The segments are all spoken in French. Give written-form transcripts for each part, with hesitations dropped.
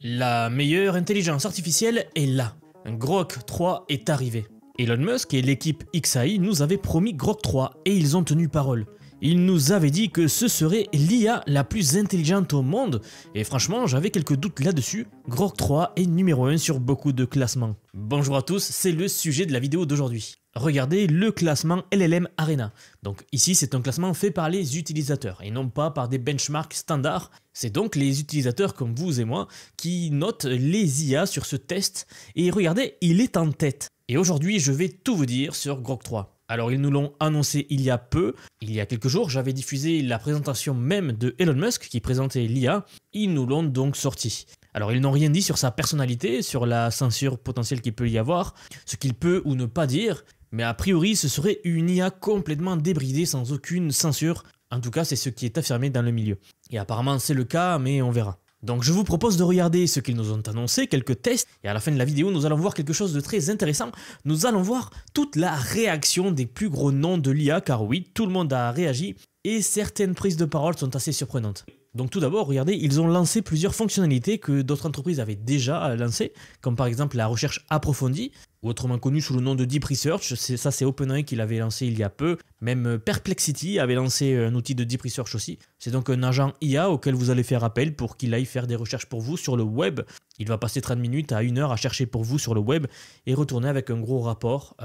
La meilleure intelligence artificielle est là. Grok 3 est arrivé. Elon Musk et l'équipe XAI nous avaient promis Grok 3 et ils ont tenu parole. Ils nous avaient dit que ce serait l'IA la plus intelligente au monde et franchement j'avais quelques doutes là-dessus. Grok 3 est numéro 1 sur beaucoup de classements. Bonjour à tous, c'est le sujet de la vidéo d'aujourd'hui. Regardez le classement LLM Arena. Donc ici c'est un classement fait par les utilisateurs et non pas par des benchmarks standards. C'est donc les utilisateurs comme vous et moi qui notent les IA sur ce test et regardez, il est en tête. Et aujourd'hui je vais tout vous dire sur Grok 3. Alors ils nous l'ont annoncé il y a peu, il y a quelques jours, j'avais diffusé la présentation même de Elon Musk qui présentait l'IA, ils nous l'ont donc sorti. Alors ils n'ont rien dit sur sa personnalité, sur la censure potentielle qu'il peut y avoir, ce qu'il peut ou ne pas dire, mais a priori ce serait une IA complètement débridée sans aucune censure, en tout cas c'est ce qui est affirmé dans le milieu. Et apparemment c'est le cas, mais on verra. Donc je vous propose de regarder ce qu'ils nous ont annoncé, quelques tests, et à la fin de la vidéo nous allons voir quelque chose de très intéressant. Nous allons voir toute la réaction des plus gros noms de l'IA, car oui, tout le monde a réagi, et certaines prises de parole sont assez surprenantes. Donc tout d'abord, regardez, ils ont lancé plusieurs fonctionnalités que d'autres entreprises avaient déjà lancées, comme par exemple la recherche approfondie, ou autrement connu sous le nom de Deep Research, ça c'est OpenAI qui l'avait lancé il y a peu, même Perplexity avait lancé un outil de Deep Research aussi. C'est donc un agent IA auquel vous allez faire appel pour qu'il aille faire des recherches pour vous sur le web. Il va passer 30 minutes à 1 heure à chercher pour vous sur le web et retourner avec un gros rapport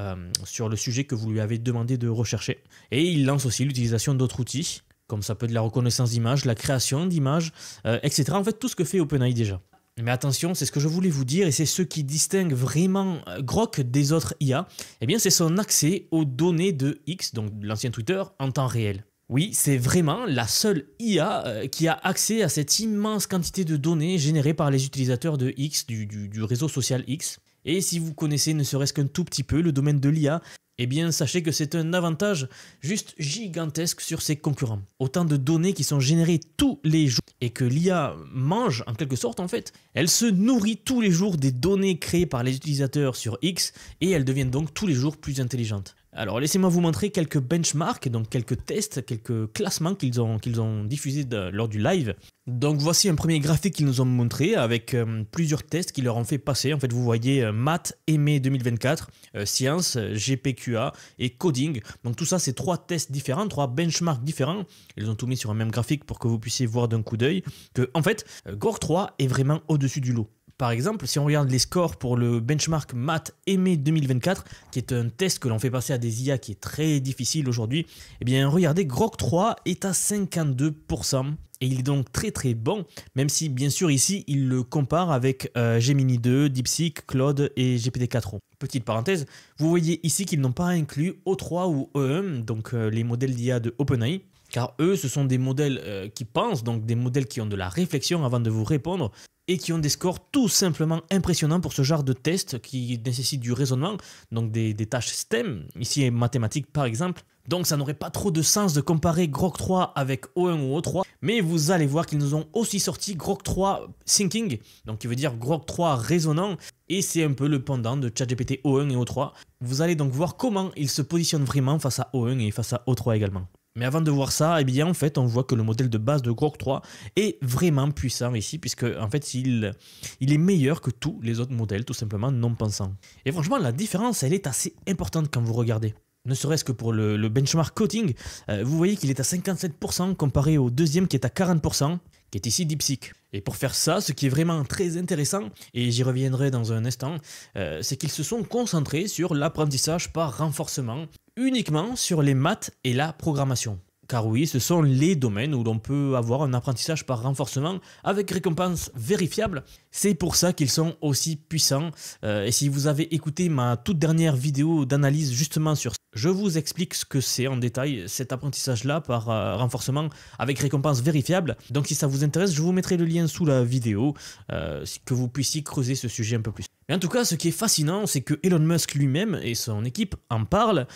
sur le sujet que vous lui avez demandé de rechercher. Et il lance aussi l'utilisation d'autres outils, comme ça peut être la reconnaissance d'images, la création d'images, etc. En fait, tout ce que fait OpenAI déjà. Mais attention, c'est ce que je voulais vous dire et c'est ce qui distingue vraiment Grok des autres IA. Eh bien, c'est son accès aux données de X, donc l'ancien Twitter, en temps réel. Oui, c'est vraiment la seule IA qui a accès à cette immense quantité de données générées par les utilisateurs de X, du réseau social X. Et si vous connaissez ne serait-ce qu'un tout petit peu le domaine de l'IA, eh bien sachez que c'est un avantage juste gigantesque sur ses concurrents. Autant de données qui sont générées tous les jours et que l'IA mange en quelque sorte en fait. Elle se nourrit tous les jours des données créées par les utilisateurs sur X et elle devient donc tous les jours plus intelligente. Alors laissez-moi vous montrer quelques benchmarks, donc quelques tests, quelques classements qu'ils ont diffusés lors du live. Donc voici un premier graphique qu'ils nous ont montré avec plusieurs tests qu'ils leur ont fait passer. En fait vous voyez maths et mai 2024, sciences, GPQA et coding. Donc tout ça c'est 3 tests différents, 3 benchmarks différents. Ils ont tout mis sur un même graphique pour que vous puissiez voir d'un coup d'œil que en fait Grok 3 est vraiment au-dessus du lot. Par exemple, si on regarde les scores pour le benchmark maths et mai 2024, qui est un test que l'on fait passer à des IA qui est très difficile aujourd'hui, eh bien regardez, Grok 3 est à 52%. Et il est donc très très bon, même si bien sûr ici il le compare avec Gemini 2, DeepSeek, Claude et GPT-4o. Petite parenthèse, vous voyez ici qu'ils n'ont pas inclus O3 ou E1, donc les modèles d'IA de OpenAI, car eux ce sont des modèles qui pensent, donc des modèles qui ont de la réflexion avant de vous répondre, et qui ont des scores tout simplement impressionnants pour ce genre de test qui nécessite du raisonnement, donc des tâches STEM, ici mathématiques par exemple. Donc ça n'aurait pas trop de sens de comparer Grok 3 avec O1 ou O3, mais vous allez voir qu'ils nous ont aussi sorti Grok 3 Thinking, donc qui veut dire Grok 3 raisonnant, et c'est un peu le pendant de ChatGPT O1 et O3. Vous allez donc voir comment ils se positionnent vraiment face à O1 et face à O3 également. Mais avant de voir ça, eh bien en fait on voit que le modèle de base de Grok 3 est vraiment puissant ici, puisque en fait il est meilleur que tous les autres modèles, tout simplement non pensants. Et franchement la différence elle est assez importante quand vous regardez. Ne serait-ce que pour le benchmark coding, vous voyez qu'il est à 57% comparé au deuxième qui est à 40%, qui est ici DeepSeek. Et pour faire ça, ce qui est vraiment très intéressant, et j'y reviendrai dans un instant, c'est qu'ils se sont concentrés sur l'apprentissage par renforcement, uniquement sur les maths et la programmation. Car oui, ce sont les domaines où l'on peut avoir un apprentissage par renforcement avec récompense vérifiable. C'est pour ça qu'ils sont aussi puissants. Et si vous avez écouté ma toute dernière vidéo d'analyse justement sur ça, je vous explique ce que c'est en détail, cet apprentissage-là par renforcement avec récompense vérifiable. Donc si ça vous intéresse, je vous mettrai le lien sous la vidéo, que vous puissiez creuser ce sujet un peu plus. Mais en tout cas, ce qui est fascinant, c'est que Elon Musk lui-même et son équipe en parlent,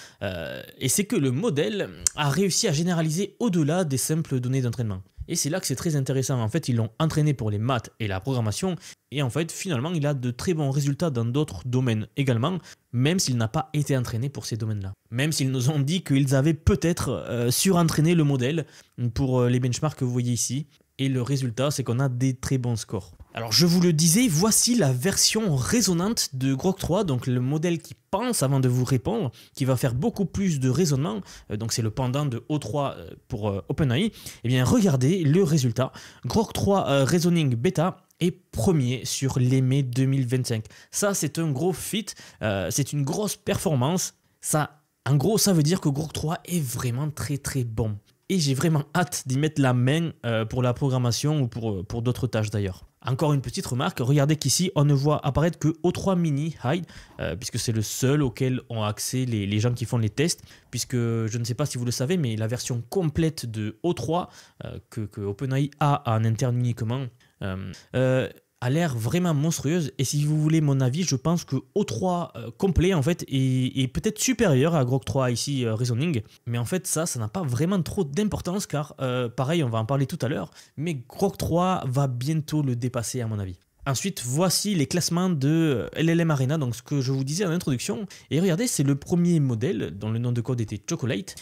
et c'est que le modèle a réussi à généraliser au-delà des simples données d'entraînement. Et c'est là que c'est très intéressant. En fait, ils l'ont entraîné pour les maths et la programmation. Et en fait, finalement, il a de très bons résultats dans d'autres domaines également, même s'il n'a pas été entraîné pour ces domaines-là. Même s'ils nous ont dit qu'ils avaient peut-être surentraîné le modèle pour les benchmarks que vous voyez ici. Et le résultat, c'est qu'on a des très bons scores. Alors je vous le disais, voici la version résonante de Grok 3, donc le modèle qui pense avant de vous répondre, qui va faire beaucoup plus de raisonnement, donc c'est le pendant de O3 pour OpenAI. Et bien regardez le résultat, Grok 3 Reasoning Beta est premier sur l'Aimé 2025. Ça c'est un gros feat, c'est une grosse performance, ça, en gros ça veut dire que Grok 3 est vraiment très très bon. Et j'ai vraiment hâte d'y mettre la main pour la programmation ou pour d'autres tâches d'ailleurs. Encore une petite remarque, regardez qu'ici on ne voit apparaître que O3 Mini High, puisque c'est le seul auquel ont accès les gens qui font les tests, puisque je ne sais pas si vous le savez, mais la version complète de O3 que OpenAI a en interne uniquement, a l'air vraiment monstrueuse, et si vous voulez mon avis, je pense que O3 complet en fait est peut-être supérieur à Grok 3 ici Reasoning, mais en fait ça n'a pas vraiment trop d'importance car pareil on va en parler tout à l'heure, mais Grok 3 va bientôt le dépasser à mon avis. Ensuite, voici les classements de LLM Arena, donc ce que je vous disais en introduction. Et regardez, c'est le premier modèle dont le nom de code était Chocolate,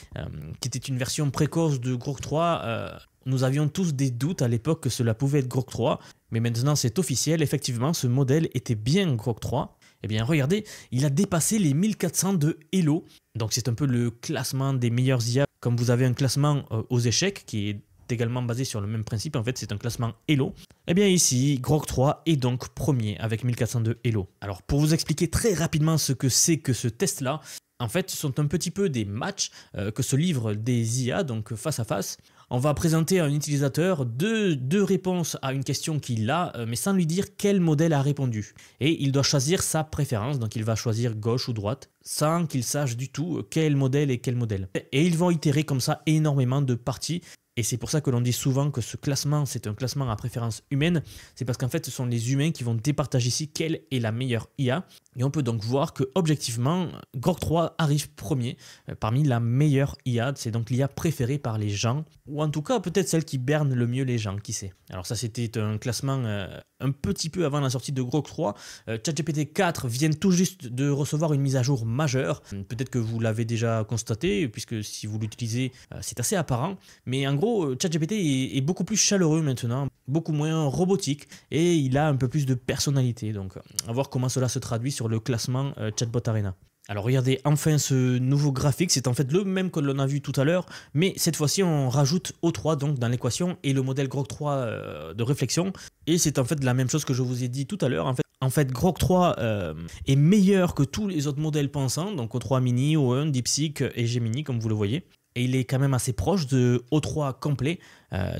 qui était une version précoce de Grok 3. Nous avions tous des doutes à l'époque que cela pouvait être Grok 3, mais maintenant c'est officiel, effectivement ce modèle était bien Grok 3. Eh bien regardez, il a dépassé les 1400 de Elo, donc c'est un peu le classement des meilleurs IA, comme vous avez un classement aux échecs qui est également basé sur le même principe, en fait c'est un classement Elo. Et bien ici, Grok 3 est donc premier avec 1402 Elo. Alors pour vous expliquer très rapidement ce que c'est que ce test là, en fait ce sont un petit peu des matchs que se livrent des IA, donc face à face. On va présenter à un utilisateur deux réponses à une question qu'il a, mais sans lui dire quel modèle a répondu. Et il doit choisir sa préférence, donc il va choisir gauche ou droite, sans qu'il sache du tout quel modèle est quel modèle. Et ils vont itérer comme ça énormément de parties. Et c'est pour ça que l'on dit souvent que ce classement, c'est un classement à préférence humaine. C'est parce qu'en fait, ce sont les humains qui vont départager ici quelle est la meilleure IA. Et on peut donc voir que objectivement, Grok 3 arrive premier parmi la meilleure IA. C'est donc l'IA préférée par les gens, ou en tout cas peut-être celle qui berne le mieux les gens, qui sait. Alors ça, c'était un classement un petit peu avant la sortie de Grok 3. ChatGPT 4 vient tout juste de recevoir une mise à jour majeure. Peut-être que vous l'avez déjà constaté, puisque si vous l'utilisez, c'est assez apparent. Mais en gros, ChatGPT est beaucoup plus chaleureux maintenant, beaucoup moins robotique, et il a un peu plus de personnalité. Donc, à voir comment cela se traduit sur le classement Chatbot Arena. Alors regardez, enfin ce nouveau graphique, c'est en fait le même que l'on a vu tout à l'heure, mais cette fois-ci on rajoute O3 donc dans l'équation et le modèle Grok 3 de réflexion, et c'est en fait la même chose que je vous ai dit tout à l'heure. En fait Grok 3 est meilleur que tous les autres modèles pensants, donc O3 Mini, O1, DeepSeek et Gemini comme vous le voyez. Et il est quand même assez proche de O3 complet,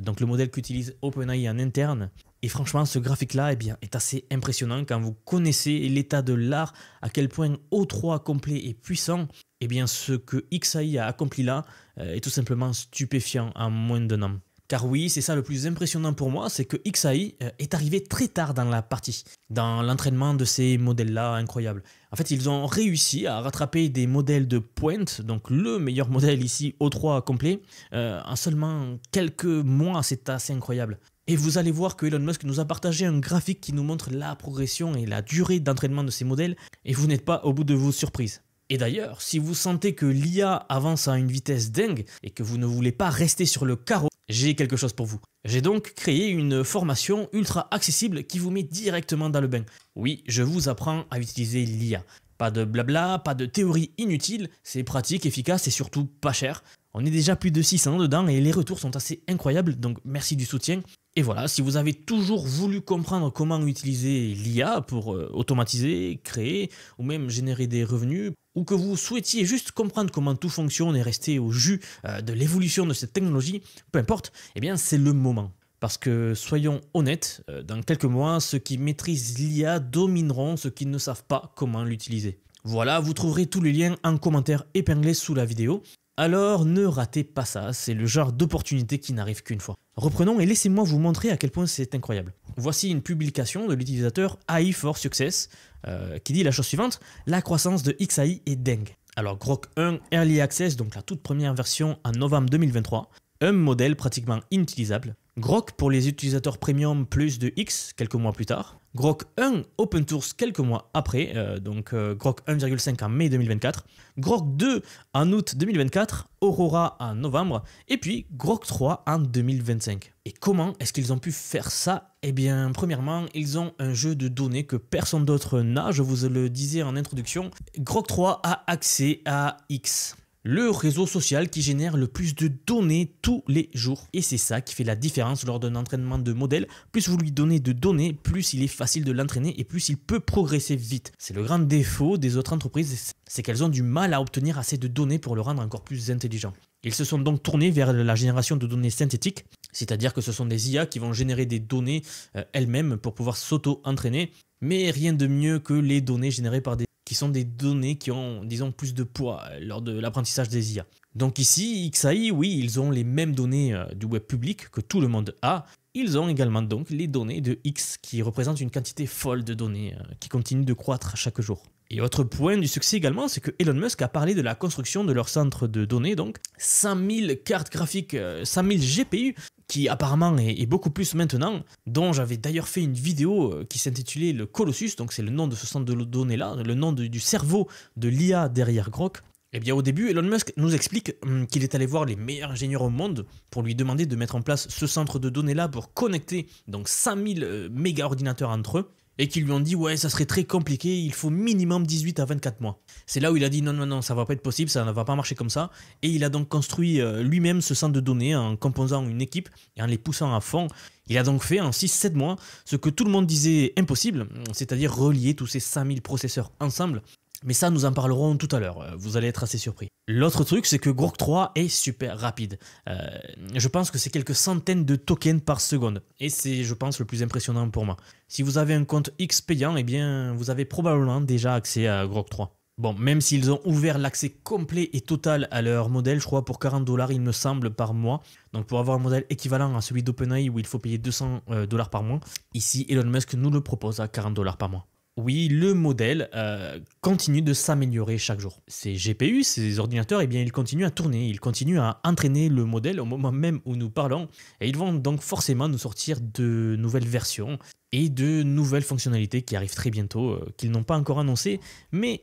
donc le modèle qu'utilise OpenAI en interne. Et franchement, ce graphique-là est assez impressionnant quand vous connaissez l'état de l'art, à quel point O3 complet est puissant. Eh bien, ce que XAI a accompli là est tout simplement stupéfiant en moins d'un an. Car oui, c'est ça le plus impressionnant pour moi, c'est que XAI est arrivé très tard dans la partie, dans l'entraînement de ces modèles-là incroyables. En fait, ils ont réussi à rattraper des modèles de pointe, donc le meilleur modèle ici, O3 complet, en seulement quelques mois, c'est assez incroyable. Et vous allez voir que Elon Musk nous a partagé un graphique qui nous montre la progression et la durée d'entraînement de ces modèles, et vous n'êtes pas au bout de vos surprises. Et d'ailleurs, si vous sentez que l'IA avance à une vitesse dingue et que vous ne voulez pas rester sur le carreau, j'ai quelque chose pour vous. J'ai donc créé une formation ultra accessible qui vous met directement dans le bain. Oui, je vous apprends à utiliser l'IA. Pas de blabla, pas de théorie inutile, c'est pratique, efficace et surtout pas cher. On est déjà plus de 600 dedans et les retours sont assez incroyables, donc merci du soutien. Et voilà, si vous avez toujours voulu comprendre comment utiliser l'IA pour automatiser, créer ou même générer des revenus, ou que vous souhaitiez juste comprendre comment tout fonctionne et rester au jus de l'évolution de cette technologie, peu importe, eh bien c'est le moment. Parce que soyons honnêtes, dans quelques mois, ceux qui maîtrisent l'IA domineront ceux qui ne savent pas comment l'utiliser. Voilà, vous trouverez tous les liens en commentaire épinglés sous la vidéo. Alors ne ratez pas ça, c'est le genre d'opportunité qui n'arrive qu'une fois. Reprenons et laissez-moi vous montrer à quel point c'est incroyable. Voici une publication de l'utilisateur AI for Success qui dit la chose suivante: la croissance de XAI est dingue. Alors Grok 1 Early Access, donc la toute première version en novembre 2023, un modèle pratiquement inutilisable. Grok pour les utilisateurs premium plus de X quelques mois plus tard. Grok 1 open source quelques mois après, Grok 1,5 en mai 2024, Grok 2 en août 2024, Aurora en novembre, et puis Grok 3 en 2025. Et comment est-ce qu'ils ont pu faire ça? Eh bien, premièrement, ils ont un jeu de données que personne d'autre n'a, je vous le disais en introduction. Grok 3 a accès à X, le réseau social qui génère le plus de données tous les jours. Et c'est ça qui fait la différence lors d'un entraînement de modèle. Plus vous lui donnez de données, plus il est facile de l'entraîner et plus il peut progresser vite. C'est le grand défaut des autres entreprises, c'est qu'elles ont du mal à obtenir assez de données pour le rendre encore plus intelligent. Ils se sont donc tournés vers la génération de données synthétiques, c'est-à-dire que ce sont des IA qui vont générer des données elles-mêmes pour pouvoir s'auto-entraîner. Mais rien de mieux que les données générées par qui sont des données qui ont, disons, plus de poids lors de l'apprentissage des IA. Donc ici, XAI, oui, ils ont les mêmes données du web public que tout le monde a. Ils ont également donc les données de X qui représentent une quantité folle de données qui continue de croître chaque jour. Et autre point du succès également, c'est que Elon Musk a parlé de la construction de leur centre de données, donc 100 000 cartes graphiques, 100 000 GPU, qui apparemment est beaucoup plus maintenant, dont j'avais d'ailleurs fait une vidéo qui s'intitulait le Colossus, donc c'est le nom de ce centre de données là, le nom du cerveau de l'IA derrière Grok. Eh bien au début, Elon Musk nous explique qu'il est allé voir les meilleurs ingénieurs au monde pour lui demander de mettre en place ce centre de données là pour connecter donc 100 000 méga ordinateurs entre eux. Et qui lui ont dit ouais ça serait très compliqué, il faut minimum 18 à 24 mois. C'est là où il a dit non, ça va pas être possible, ça ne va pas marcher comme ça. Et il a donc construit lui-même ce centre de données en composant une équipe et en les poussant à fond. Il a donc fait en 6-7 mois ce que tout le monde disait impossible, c'est-à-dire relier tous ces 100 000 processeurs ensemble. Mais ça, nous en parlerons tout à l'heure, vous allez être assez surpris. L'autre truc, c'est que Grok 3 est super rapide. Je pense que c'est quelques centaines de tokens par seconde. Et c'est, je pense, le plus impressionnant pour moi. Si vous avez un compte X payant, eh bien, vous avez probablement déjà accès à Grok 3. Bon, même s'ils ont ouvert l'accès complet et total à leur modèle, je crois pour 40 $, il me semble, par mois. Donc pour avoir un modèle équivalent à celui d'OpenAI où il faut payer 200 $ par mois, ici Elon Musk nous le propose à 40 $ par mois. Oui, le modèle continue de s'améliorer chaque jour. Ces GPU, ces ordinateurs, eh bien, ils continuent à tourner, ils continuent à entraîner le modèle au moment même où nous parlons. Et ils vont donc forcément nous sortir de nouvelles versions et de nouvelles fonctionnalités qui arrivent très bientôt, qu'ils n'ont pas encore annoncées. Mais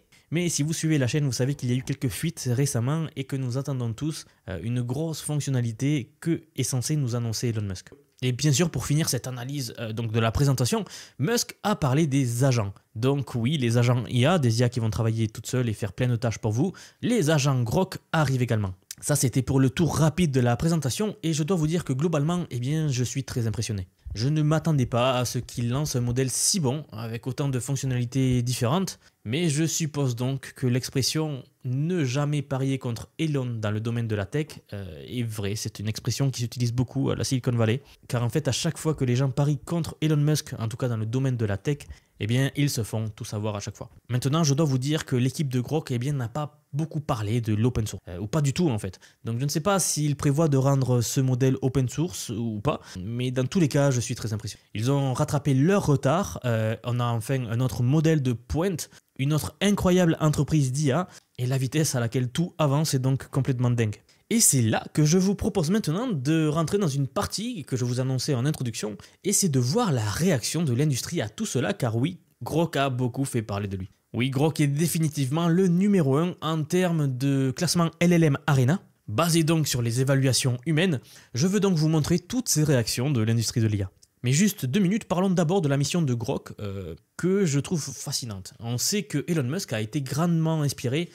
si vous suivez la chaîne, vous savez qu'il y a eu quelques fuites récemment et que nous attendons tous une grosse fonctionnalité que est censé nous annoncer Elon Musk. Et bien sûr, pour finir cette analyse donc de la présentation, Musk a parlé des agents. Donc oui, les agents IA, des IA qui vont travailler toutes seules et faire plein de tâches pour vous. Les agents Grok arrivent également. Ça, c'était pour le tour rapide de la présentation et je dois vous dire que globalement, eh bien, je suis très impressionné. Je ne m'attendais pas à ce qu'il lance un modèle si bon, avec autant de fonctionnalités différentes, mais je suppose donc que l'expression « ne jamais parier contre Elon dans le domaine de la tech » est vraie. C'est une expression qui s'utilise beaucoup à la Silicon Valley, car en fait, à chaque fois que les gens parient contre Elon Musk, en tout cas dans le domaine de la tech, eh bien, ils se font tout savoir à chaque fois. Maintenant, je dois vous dire que l'équipe de Grok eh bien, n'a pas beaucoup parlé de l'open source, ou pas du tout en fait. Donc je ne sais pas s'ils prévoient de rendre ce modèle open source ou pas, mais dans tous les cas, je suis très impressionné. Ils ont rattrapé leur retard, on a enfin un autre modèle de pointe, une autre incroyable entreprise d'IA, et la vitesse à laquelle tout avance est donc complètement dingue. Et c'est là que je vous propose maintenant de rentrer dans une partie que je vous annonçais en introduction, et c'est de voir la réaction de l'industrie à tout cela, car oui, Grok a beaucoup fait parler de lui. Oui, Grok est définitivement le numéro 1 en termes de classement LLM Arena. Basé donc sur les évaluations humaines, je veux donc vous montrer toutes ces réactions de l'industrie de l'IA. Mais juste 2 minutes, parlons d'abord de la mission de Grok, que je trouve fascinante. On sait que Elon Musk a été grandement inspiré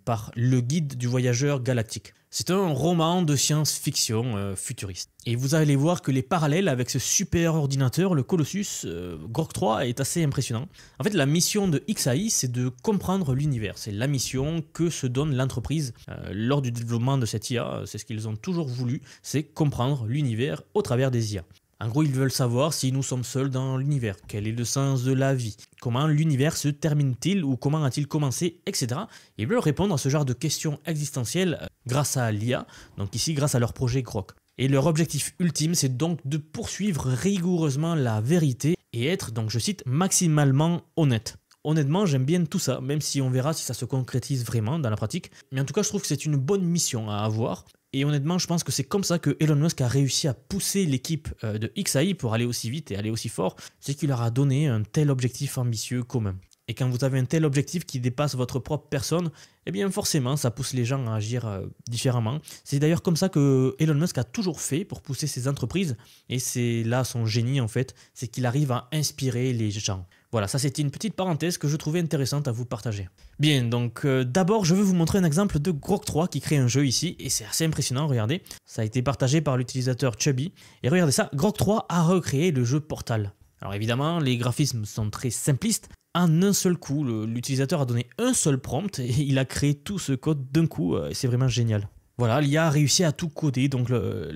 par Le Guide du voyageur galactique. C'est un roman de science-fiction futuriste. Et vous allez voir que les parallèles avec ce super ordinateur, le Colossus, Grok 3, est assez impressionnant. En fait, la mission de XAI, c'est de comprendre l'univers. C'est la mission que se donne l'entreprise lors du développement de cette IA. C'est ce qu'ils ont toujours voulu, c'est comprendre l'univers au travers des IA. En gros, ils veulent savoir si nous sommes seuls dans l'univers, quel est le sens de la vie, comment l'univers se termine-t-il ou comment a-t-il commencé, etc. Ils veulent répondre à ce genre de questions existentielles grâce à l'IA, donc ici grâce à leur projet Grok. Et leur objectif ultime, c'est donc de poursuivre rigoureusement la vérité et être, donc je cite, maximalement honnête. Honnêtement, j'aime bien tout ça, même si on verra si ça se concrétise vraiment dans la pratique. Mais en tout cas, je trouve que c'est une bonne mission à avoir. Et honnêtement, je pense que c'est comme ça que Elon Musk a réussi à pousser l'équipe de XAI pour aller aussi vite et aller aussi fort, c'est qu'il leur a donné un tel objectif ambitieux commun. Et quand vous avez un tel objectif qui dépasse votre propre personne, eh bien forcément ça pousse les gens à agir différemment. C'est d'ailleurs comme ça que Elon Musk a toujours fait pour pousser ses entreprises, et c'est là son génie en fait, c'est qu'il arrive à inspirer les gens. Voilà, ça c'était une petite parenthèse que je trouvais intéressante à vous partager. Bien, donc d'abord je veux vous montrer un exemple de Grok 3 qui crée un jeu ici, et c'est assez impressionnant, regardez. Ça a été partagé par l'utilisateur Chubby, et regardez ça, Grok 3 a recréé le jeu Portal. Alors évidemment, les graphismes sont très simplistes. En un seul coup, l'utilisateur a donné un seul prompt et il a créé tout ce code d'un coup, et c'est vraiment génial. Voilà, l'IA a réussi à tout coder, donc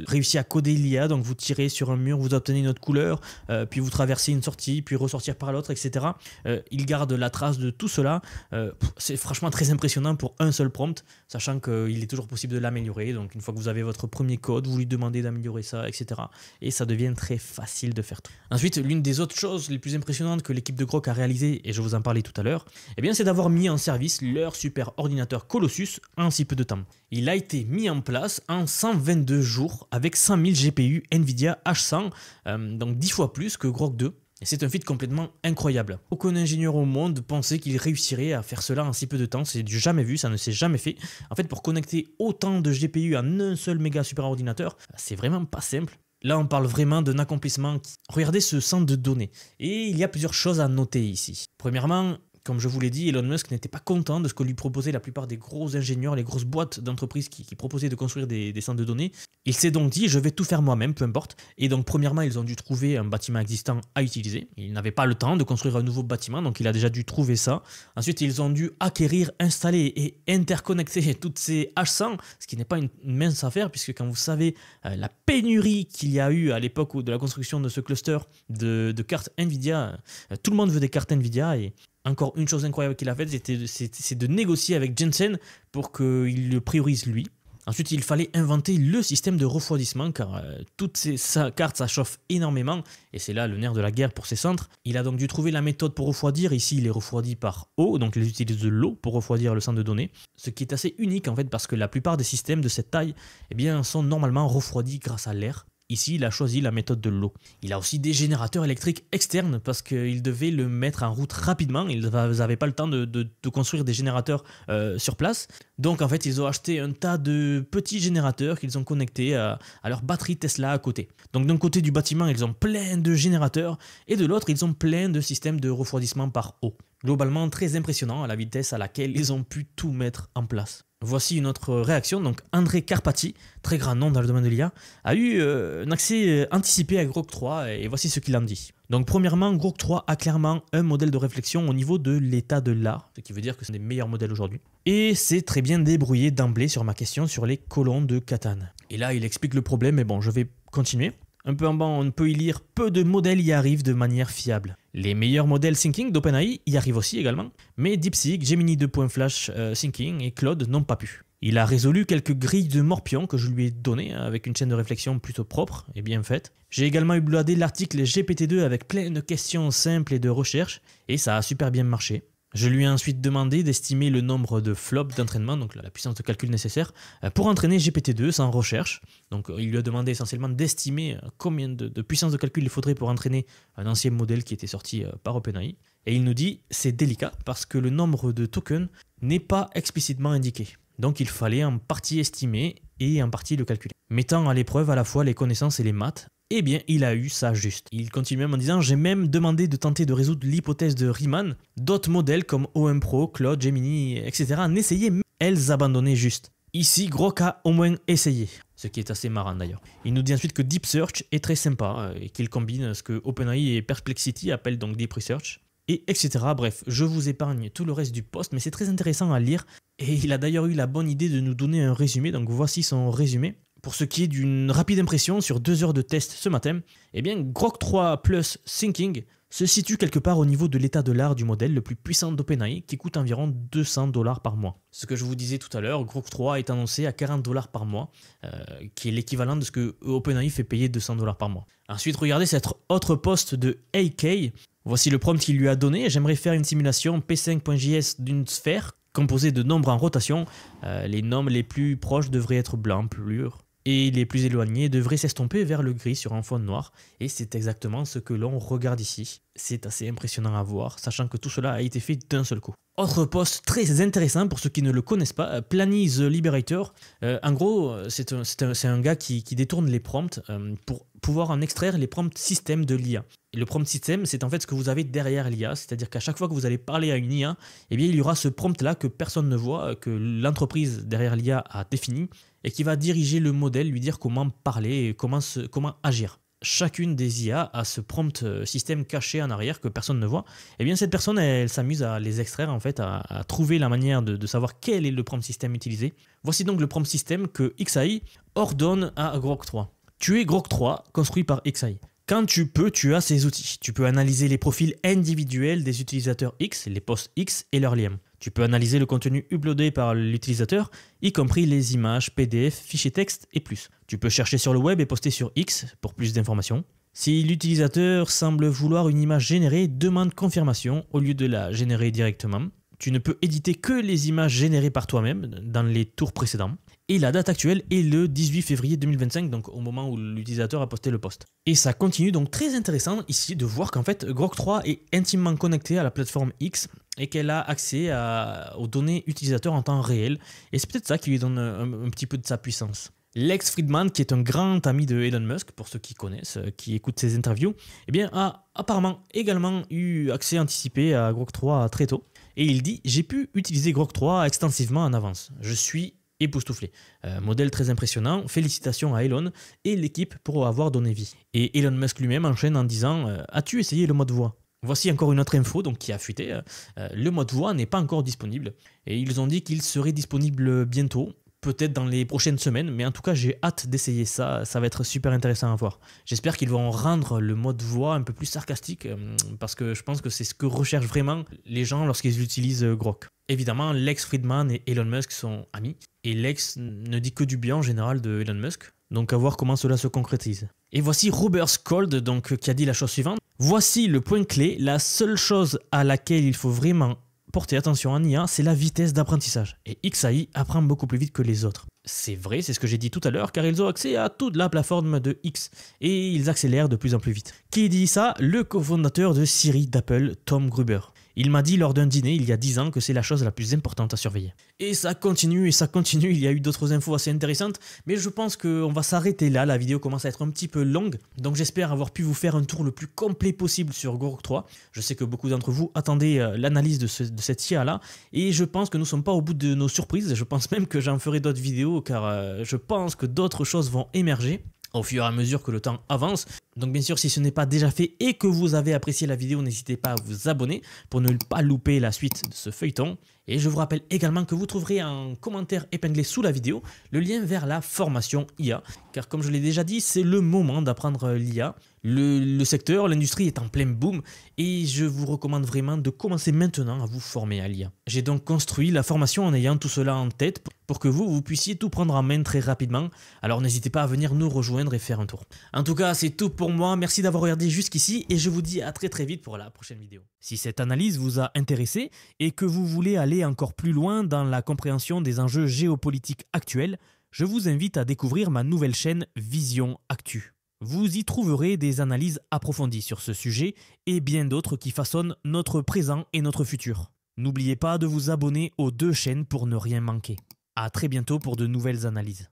réussi à coder l'IA, donc vous tirez sur un mur, vous obtenez une autre couleur, puis vous traversez une sortie, puis ressortir par l'autre, etc. Il garde la trace de tout cela. C'est franchement très impressionnant pour un seul prompt, sachant qu'il est toujours possible de l'améliorer. Donc une fois que vous avez votre premier code, vous lui demandez d'améliorer ça, etc. Et ça devient très facile de faire tout. Ensuite, l'une des autres choses les plus impressionnantes que l'équipe de Grok a réalisé, et je vous en parlais tout à l'heure, eh bien c'est d'avoir mis en service leur super ordinateur Colossus en si peu de temps. Il a été mis en place en 122 jours avec 100 000 GPU Nvidia H100, donc 10 fois plus que Grok 2. Et c'est un feat complètement incroyable. Aucun ingénieur au monde pensait qu'il réussirait à faire cela en si peu de temps, c'est du jamais vu, ça ne s'est jamais fait. En fait, pour connecter autant de GPU en un seul méga super ordinateur, c'est vraiment pas simple. Là, on parle vraiment d'un accomplissement. Regardez ce centre de données. Et il y a plusieurs choses à noter ici. Premièrement, comme je vous l'ai dit, Elon Musk n'était pas content de ce que lui proposaient la plupart des gros ingénieurs, les grosses boîtes d'entreprises qui proposaient de construire des centres de données. Il s'est donc dit, je vais tout faire moi-même, peu importe. Et donc, premièrement, ils ont dû trouver un bâtiment existant à utiliser. Ils n'avaient pas le temps de construire un nouveau bâtiment, donc il a déjà dû trouver ça. Ensuite, ils ont dû acquérir, installer et interconnecter toutes ces H100, ce qui n'est pas une mince affaire, puisque quand vous savez la pénurie qu'il y a eu à l'époque de la construction de ce cluster de cartes Nvidia, tout le monde veut des cartes Nvidia, et encore une chose incroyable qu'il a faite, c'est de négocier avec Jensen pour qu'il le priorise lui. Ensuite, il fallait inventer le système de refroidissement, car toutes ces cartes, ça chauffe énormément, et c'est là le nerf de la guerre pour ces centres. Il a donc dû trouver la méthode pour refroidir. Ici, il est refroidi par eau, donc ils utilisent de l'eau pour refroidir le centre de données, ce qui est assez unique en fait, parce que la plupart des systèmes de cette taille sont normalement refroidis grâce à l'air. Ici, il a choisi la méthode de l'eau. Il a aussi des générateurs électriques externes parce qu'il devait le mettre en route rapidement. Ils n'avaient pas le temps de construire des générateurs sur place. Donc en fait, ils ont acheté un tas de petits générateurs qu'ils ont connectés à leur batterie Tesla à côté. Donc d'un côté du bâtiment, ils ont plein de générateurs et de l'autre, ils ont plein de systèmes de refroidissement par eau. Globalement, très impressionnant à la vitesse à laquelle ils ont pu tout mettre en place. Voici une autre réaction. Donc André Karpathy, très grand nom dans le domaine de l'IA, a eu un accès anticipé à Grok 3 et voici ce qu'il en dit. Donc premièrement, Grok 3 a clairement un modèle de réflexion au niveau de l'état de l'art, ce qui veut dire que c'est un des meilleurs modèles aujourd'hui. Et c'est très bien débrouillé d'emblée sur ma question sur les colons de Catan. Et là, il explique le problème, mais bon, je vais continuer. Un peu en bas, on peut y lire « Peu de modèles y arrivent de manière fiable ». Les meilleurs modèles Thinking d'OpenAI y arrivent aussi également, mais DeepSeek, Gemini 2.Flash Thinking et Claude n'ont pas pu. Il a résolu quelques grilles de morpion que je lui ai données avec une chaîne de réflexion plutôt propre et bien faite. J'ai également uploadé l'article GPT-2 avec plein de questions simples et de recherche, et ça a super bien marché. Je lui ai ensuite demandé d'estimer le nombre de flops d'entraînement, donc la puissance de calcul nécessaire, pour entraîner GPT-2 sans recherche. Donc il lui a demandé essentiellement d'estimer combien de puissance de calcul il faudrait pour entraîner un ancien modèle qui était sorti par OpenAI. Et il nous dit c'est délicat parce que le nombre de tokens n'est pas explicitement indiqué. Donc il fallait en partie estimer et en partie le calculer. Mettant à l'épreuve à la fois les connaissances et les maths, eh bien, il a eu ça juste. Il continue même en disant « J'ai même demandé de tenter de résoudre l'hypothèse de Riemann. D'autres modèles comme OM Pro, Claude, Gemini, etc. n'essayaient, mais elles abandonnaient juste. Ici, Grok a au moins essayé. » Ce qui est assez marrant d'ailleurs. Il nous dit ensuite que Deep Search est très sympa et qu'il combine ce que OpenAI et Perplexity appellent donc Deep Research. Et etc. Bref, je vous épargne tout le reste du post, mais c'est très intéressant à lire. Et il a d'ailleurs eu la bonne idée de nous donner un résumé, donc voici son résumé. Pour ce qui est d'une rapide impression sur 2 heures de test ce matin, eh bien Grok 3 Plus Thinking se situe quelque part au niveau de l'état de l'art du modèle le plus puissant d'OpenAI qui coûte environ $200 par mois. Ce que je vous disais tout à l'heure, Grok 3 est annoncé à $40 par mois, qui est l'équivalent de ce que OpenAI fait payer $200 par mois. Ensuite, regardez cet autre post de AK. Voici le prompt qu'il lui a donné. J'aimerais faire une simulation P5.js d'une sphère. Composé de nombres en rotation, les nombres les plus proches devraient être blancs, purs, et les plus éloignés devraient s'estomper vers le gris sur un fond noir. Et c'est exactement ce que l'on regarde ici. C'est assez impressionnant à voir, sachant que tout cela a été fait d'un seul coup. Autre post très intéressant pour ceux qui ne le connaissent pas, Planny the Liberator. En gros, c'est un gars qui détourne les prompts pour pouvoir en extraire les prompts système de l'IA. Et le prompt système, c'est en fait ce que vous avez derrière l'IA, c'est-à-dire qu'à chaque fois que vous allez parler à une IA, eh bien, il y aura ce prompt-là que personne ne voit, que l'entreprise derrière l'IA a défini, et qui va diriger le modèle, lui dire comment parler et comment agir. Chacune des IA a ce prompt système caché en arrière que personne ne voit. Et bien cette personne, elle s'amuse à les extraire, en fait, à trouver la manière de savoir quel est le prompt système utilisé. Voici donc le prompt système que XAI ordonne à Grok 3. Tu es Grok 3, construit par XAI. Quand tu peux, tu as ces outils. Tu peux analyser les profils individuels des utilisateurs X, les posts X et leurs liens. Tu peux analyser le contenu uploadé par l'utilisateur, y compris les images, PDF, fichiers texte et plus. Tu peux chercher sur le web et poster sur X pour plus d'informations. Si l'utilisateur semble vouloir une image générée, demande confirmation au lieu de la générer directement. Tu ne peux éditer que les images générées par toi-même dans les tours précédents. Et la date actuelle est le 18 février 2025, donc au moment où l'utilisateur a posté le post. Et ça continue, donc très intéressant ici de voir qu'en fait Grok 3 est intimement connecté à la plateforme X et qu'elle a accès aux données utilisateurs en temps réel. Et c'est peut-être ça qui lui donne un petit peu de sa puissance. Lex Fridman, qui est un grand ami de Elon Musk, pour ceux qui connaissent, qui écoutent ses interviews, eh bien, a apparemment également eu accès anticipé à Grok 3 très tôt. Et il dit « J'ai pu utiliser Grok 3 extensivement en avance. Je suis époustouflé. Modèle très impressionnant, félicitations à Elon et l'équipe pour avoir donné vie. » Et Elon Musk lui-même enchaîne en disant « As-tu essayé le mode voix ?» Voici encore une autre info donc, qui a fuité. Le mode voix n'est pas encore disponible. Et ils ont dit qu'il serait disponible bientôt. Peut-être dans les prochaines semaines, mais en tout cas j'ai hâte d'essayer ça, ça va être super intéressant à voir. J'espère qu'ils vont rendre le mode voix un peu plus sarcastique, parce que je pense que c'est ce que recherchent vraiment les gens lorsqu'ils utilisent Grok. Évidemment, Lex Fridman et Elon Musk sont amis, et Lex ne dit que du bien en général de Elon Musk, donc à voir comment cela se concrétise. Et voici Robert Scold donc, qui a dit la chose suivante. Voici le point clé, la seule chose à laquelle il faut vraiment porter attention en IA, c'est la vitesse d'apprentissage. Et XAI apprend beaucoup plus vite que les autres. C'est vrai, c'est ce que j'ai dit tout à l'heure, car ils ont accès à toute la plateforme de X. Et ils accélèrent de plus en plus vite. Qui dit ça? Le cofondateur de Siri d'Apple, Tom Gruber. Il m'a dit lors d'un dîner il y a 10 ans que c'est la chose la plus importante à surveiller. Et ça continue, il y a eu d'autres infos assez intéressantes, mais je pense qu'on va s'arrêter là, la vidéo commence à être un petit peu longue, donc j'espère avoir pu vous faire un tour le plus complet possible sur Grok 3. Je sais que beaucoup d'entre vous attendaient l'analyse de cette IA là, et je pense que nous ne sommes pas au bout de nos surprises, je pense même que j'en ferai d'autres vidéos, car je pense que d'autres choses vont émerger au fur et à mesure que le temps avance. Donc bien sûr, si ce n'est pas déjà fait et que vous avez apprécié la vidéo, n'hésitez pas à vous abonner pour ne pas louper la suite de ce feuilleton. Et je vous rappelle également que vous trouverez un commentaire épinglé sous la vidéo le lien vers la formation IA. Car comme je l'ai déjà dit, c'est le moment d'apprendre l'IA. Le secteur, l'industrie est en plein boom et je vous recommande vraiment de commencer maintenant à vous former à l'IA. J'ai donc construit la formation en ayant tout cela en tête pour que vous puissiez tout prendre en main très rapidement. Alors n'hésitez pas à venir nous rejoindre et faire un tour. En tout cas, c'est tout pour moi. Merci d'avoir regardé jusqu'ici et je vous dis à très vite pour la prochaine vidéo. Si cette analyse vous a intéressé et que vous voulez aller encore plus loin dans la compréhension des enjeux géopolitiques actuels, je vous invite à découvrir ma nouvelle chaîne Vision Actu. Vous y trouverez des analyses approfondies sur ce sujet et bien d'autres qui façonnent notre présent et notre futur. N'oubliez pas de vous abonner aux deux chaînes pour ne rien manquer. À très bientôt pour de nouvelles analyses.